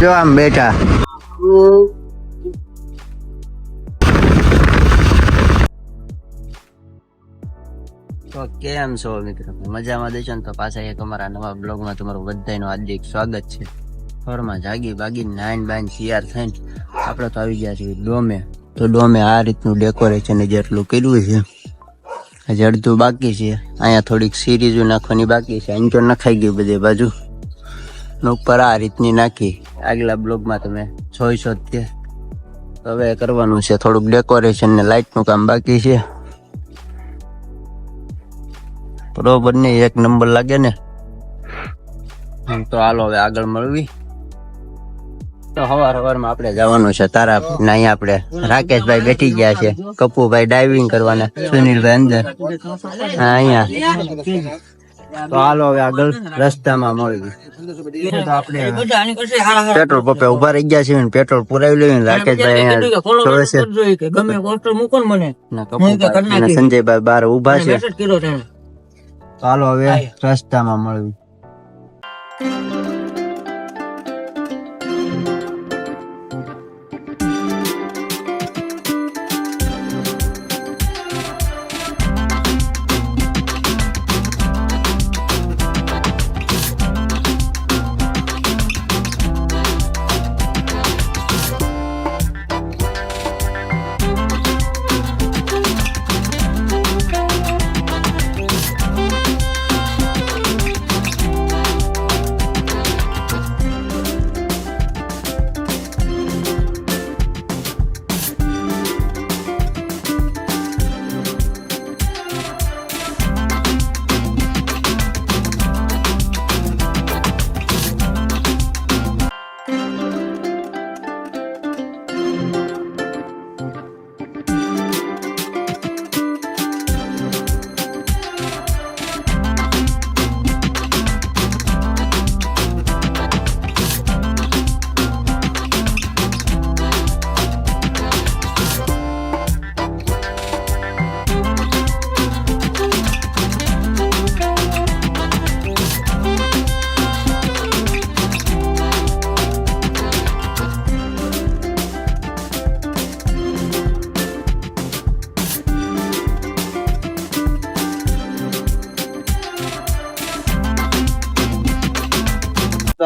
જો આમ બેઠા. તો કેમ છો મિત્રો? મજામાં દેશો ને? તો પાછા એક અમારા નવા બ્લોગમાં તમારું બધાનું હાર્દિક સ્વાગત છે. ફોરમાં જાગી બાગી નાઈન બાઈન તૈયાર થઈને આપણે તો આવી ગયા છીએ ડોમે. તો ડોમે આ રીતનું ડેકોરેશન જેટલું કર્યું છે, હજી અડધું બાકી છે. અહીંયા થોડીક સિરીઝો નાખવાની બાકી છે. અહીં તો નખાઈ ગઈ બધી બાજુ ને ઉપર આ રીતની નાખી. આગલા બ્લોગમાં તમે જોઈશો જ તે. હવે કરવાનું છે થોડુંક ડેકોરેશન ને લાઇટનું કામ બાકી છે. બરોબર ને? એક નંબર લાગે ને? તો હાલો હવે આગળ મળવી. તો સવારમાં આપણે જવાનું છે તારાપુર. અહીંયા આપણે રાકેશભાઈ બેઠી ગયા છે, કપુભાઈ ડાઇવિંગ કરવાના, સુનિલભાઈ અંદર. અહીંયા તો હાલો હવે આગળ રસ્તામાં મળવી. આપણે પેટ્રોલ પંપે ઉભા રહી ગયા છે, પેટ્રોલ પુરાવી લેવું. રાકેશભાઈ અહીંયા સંજયભાઈ બહાર ઉભા છે. ચાલો હવે રસ્તામાં મળવી.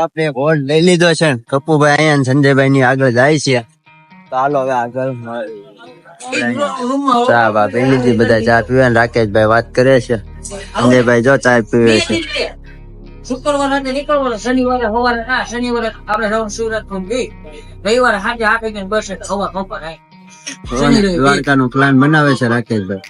આપણે હોલ્ડ લઈ લીધો છે. કપુભાઈ અહીંયા સંજયભાઈ ની આગળ જાય છે. ચાલો હવે આગળ ચા બા પી લીધી, બધા ચા પીવે. રાકેશભાઈ વાત કરે છે, સંજયભાઈ જો ચા પીવે છે. શુક્રવારે નીકળવાનું, શનિવારે સવારે શનિવારે આપણે જવાનું સુરત રવિવારે સાંજે 8 વાગે બસ હવા પંપર દ્વારકા નો પ્લાન બનાવે છે રાકેશભાઈ.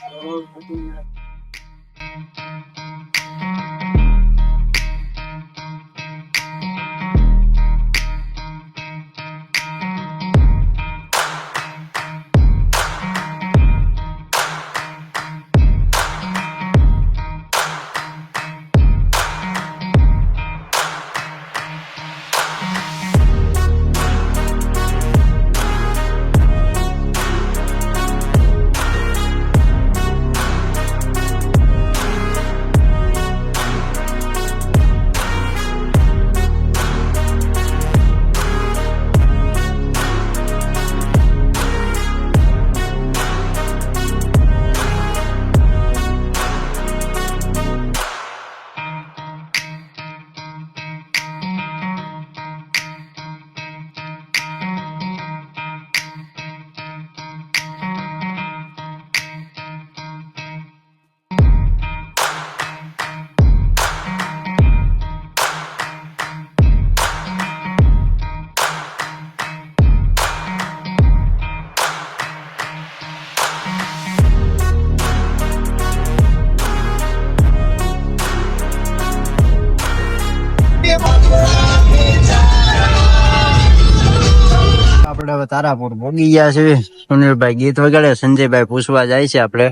આપણે હવે તારાપુર ભોગી ગયા છે. સુનિલભાઈ ગીત વગાડે, સંજયભાઈ પૂછવા જાય છે. આપણે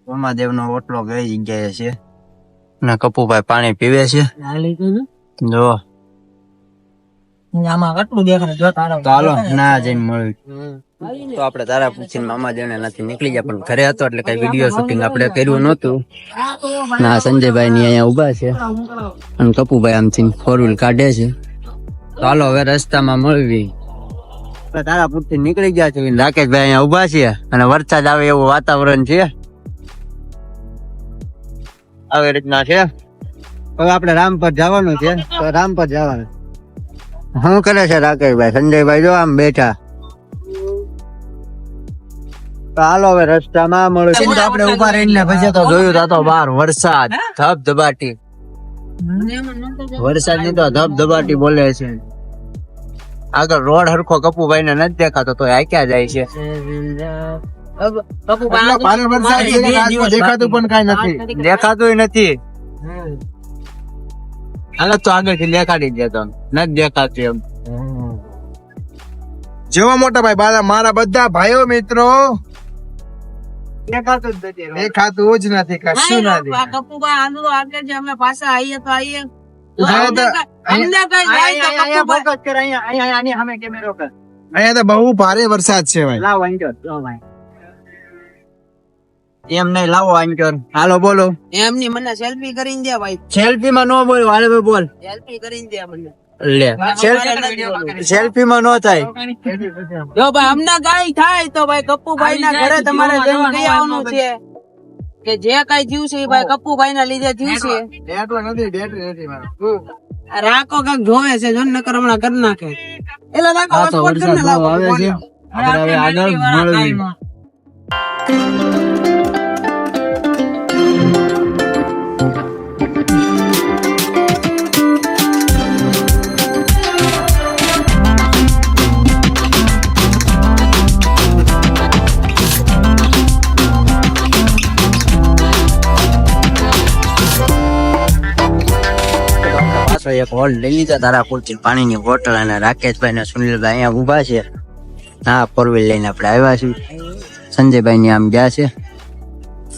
સોમાદેવ નો ઓટલો ગઈ જગ્યાએ છે ને કપુભાઈ પાણી પીવે છે. જો આમાં કેટલું દેખાય જો તારા. ચાલો ના જઈને મળ્યું. તો આપણે તારાપુર થી મામા દેવને નથી નીકળી ગયા, પણ ઘરે હતો એટલે કઈ વિડીયો શૂટિંગ આપણે કર્યું નતું. ના સંજયભાઈ ની અહીંયા ઉભા છે અને કપુભાઈ આમથી 4 વ્હીલ કાઢે છે. ચાલો હવે રસ્તામાં મળવી. તારા પૂરથી નીકળી ગયા છે. રાકેશભાઈ અહીંયા ઉભા છે અને વરસાદ આવે એવું વાતાવરણ છે. આવી રીતના છે. હવે આપણે રામપર જવાનું છે તો રામપર જવાનું. શું કરે છે રાકેશભાઈ? સંજયભાઈ જો આમ બેઠા. તો હાલો હવે રસ્તામાં મળ્યું. આપણે ઉભા રહીને પછી તો જોયું તો બહાર વરસાદ ધબધબાટી. વરસાદ ની તો ધબધબાટી બોલે છે. આગળ રોડ હરખો કપુભાઈ ને નથી દેખાતો તો આ ક્યાં જાય છે? દેખાતું પણ કઈ નથી. દેખાતું નથી. હાલત તો આગળ થી દેખાડી દેતો નથી દેખાતું એમ. જેવા મોટા ભાઈ મારા બધા ભાઈઓ મિત્રો દેખાતું જ નથી. દેખાતું જ નથી, કશું નથી. કપુભાઈ આંદો આગળ છે, અમે પાછા આવીએ તો આવીએ. અહીંયા અહીંયા તો બહુ ભારે વરસાદ છે ભાઈ. લાવો આંચોર. એમ નહીં, લાવો આંચોર. હાલો બોલો. એમની મને સેલ્ફી કરીને દે ભાઈ. સેલ્ફી માં નો બોલ. હાલે ભાઈ બોલ. સેલ્ફી કરીને દે મને. લે સેલ્ફી માં નો થાય. જો ભાઈ અમને કઈ થાય તો ભાઈ કપ્પુભાઈ ના ઘરે તમારે જઈને કહી આવવાનું છે કે જે કઈ થયું છે એ ભાઈ કપ્પુભાઈ ના લીધે થયું છે. રાખો કઈક જોવે છે જો નકર હમણાં કરી નાખે. એટલે રાખો આ તો hotspot કરીને વરસાદ બહુ લાવો. આવે છે. આપણે હવે આગળ મળવી. એક હોલ લઈ લીધા તારા પૂરતી પાણીની બોટલ અને રાકેશભાઈ ને સુનિલભાઈ અહીંયા ઉભા છે. હા, ફોર વ્હીલ લઈને આપણે આવ્યા છીએ. સંજયભાઈ ની આમ ગયા છે.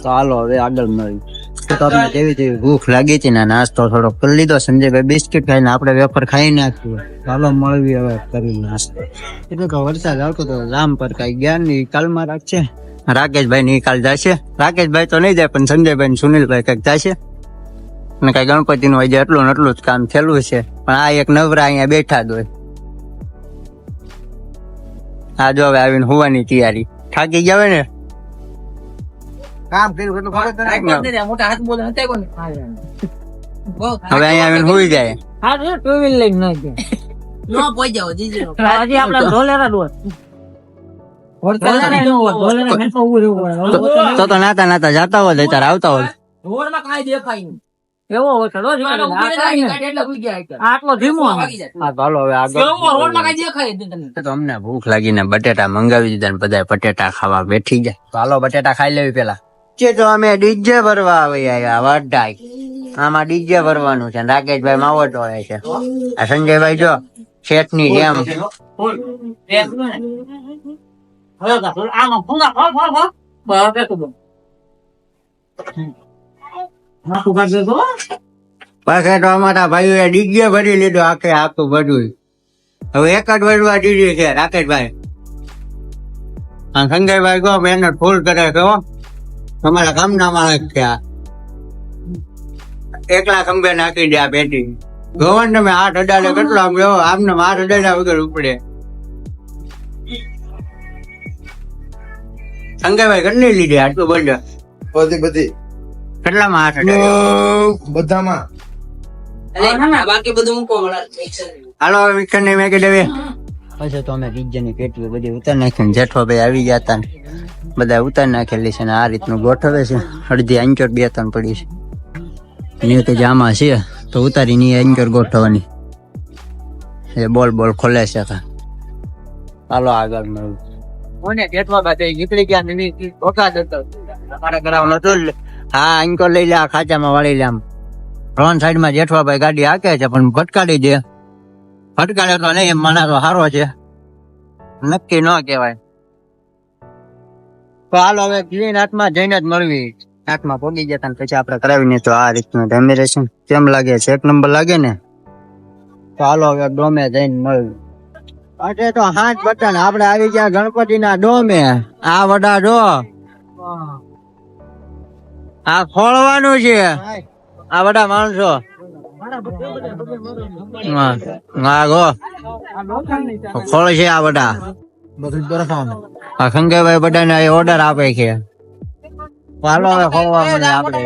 તો હાલો હવે આગળ મળી. તો તમને જેવી જેવી ભૂખ લાગી હતી ને નાસ્તો થોડો કરી લીધો. સંજયભાઈ બિસ્કિટ ખાઈને આપણે વેફર ખાઈ નાખ્યું. ચાલો મળવી હવે કરી નાસ્તો. એટલે કે વરસાદ આવતો તો રામ પર કઈ ગયા નહીં. કાલમાં રાખશે. રાકેશભાઈ ની કાલ જશે. રાકેશભાઈ તો નહીં જાય પણ સંજયભાઈ ને સુનિલભાઈ કઈક જશે. અને કઈ ગણપતિ નું હજી એટલું ને એટલું જ કામ થયેલું છે. પણ આ એક નવરા અહીંયા બેઠા જ હોય. આ જો હવે આવીને હોવાની તૈયારી. થાકી ગયા હોય ને કામ કર્યું એટલું ખબર જ નથી. મોટા હાથ બોલ હતા કોને હવે અહીંયા આવીને હોઈ જાય. હા ટુ વ્હીલ લઈને ન જાય. નો પોઈ જાવ જીજી હજી આપણે ઢોલેરા ડોર તો નાતા નાતા જાતા હોય તાર આવતા હોય. રોડમાં કાઈ દેખાય નહીં. એવો વરસાદ આટલો ધીમો ચાલો હવે આગળ. તો અમને ભૂખ લાગીને બટેટા મંગાવી દીધા ને બધા બટેટા ખાવા બેઠી ગયા. ચાલો બટેટા ખાઈ લેવી પેલા. તો અમે ડીજે ભરવા આવી આવ્યા. વડાઈ આમાં ડીજે ભરવાનું છે. રાકેશભાઈ માવટ હોય છે. આ સંજયભાઈ જો શેઠ ની જેમ પાછા તો અમારા ભાઈઓ ડીજે ભરી લીધું આખે આખું બધું. હવે એક જ ભરવા ડીજે છે રાકેશભાઈ. સંજયભાઈ કહો મહેનત ફૂલ કરે છે. તમારા ગામના માણસ છે. એકલા ખંભે નાખી દે આ પેટી. ગવન તમે 8 કેટલો આમ જો આમને 8 વગર ઉપડે. સંજયભાઈ કેટલી લીધી આટલું બંધ? બધી કેટલામાં 8 બધામાં. બાકી બધું મૂકો હાલો મિક્સર ને મેં કીધે પછી તો અમે ડીજે ની પેટી બધી ઉતારી નાખી. જેઠવાભાઈ આવી ગયા હતા બધા ઉતારી નાખેલી છે ને આ રીતનું ગોઠવે છે. અડધી આંચોર 2-3 પડી છે. ને કે આમાં છે તો ઉતારી ની આંચોર ગોઠવવાની. એ બોલ બોલ ખોલે છે. હાલો આગળ મળું. કોને જેઠવાભાઈ નીકળી ગયા ને ઓકાદ હતો તમારે કરાવવાનો તો. હા આંચોર લઈ લે આ ખાચામાં વાળી લે. આમ ફ્રન્ટ સાઈડ માં જેઠવાભાઈ ગાડી હાકે છે પણ ભટકાડી દે. ભટકાડે તો નહીં એમ માણસ સારો છે નક્કી ન કહેવાય. તો હાલો હવે ક્લીન હાથમાં જઈને જ મળવી. હાથમાં પોગી જતા પછી આપડે કરાવીને તો આ રીતનું ડેમેરેશન કેમ લાગે છે? 1 નંબર લાગે ને. તો હાલો હવે ડોમે જઈને મળવી. અટે તો 5 બટન આપડે આવી ગયા ગણપતિ ના ડોમે. આ વડા ડો આ ખોળવાનું છે. આ બધા માણસો હા ગો ખોળ છે આ બધા બધું બરફાનું આ સંજયભાઈ બધાને ઓર્ડર આપે છે. હાલો હવે ખોલવા મને આપણે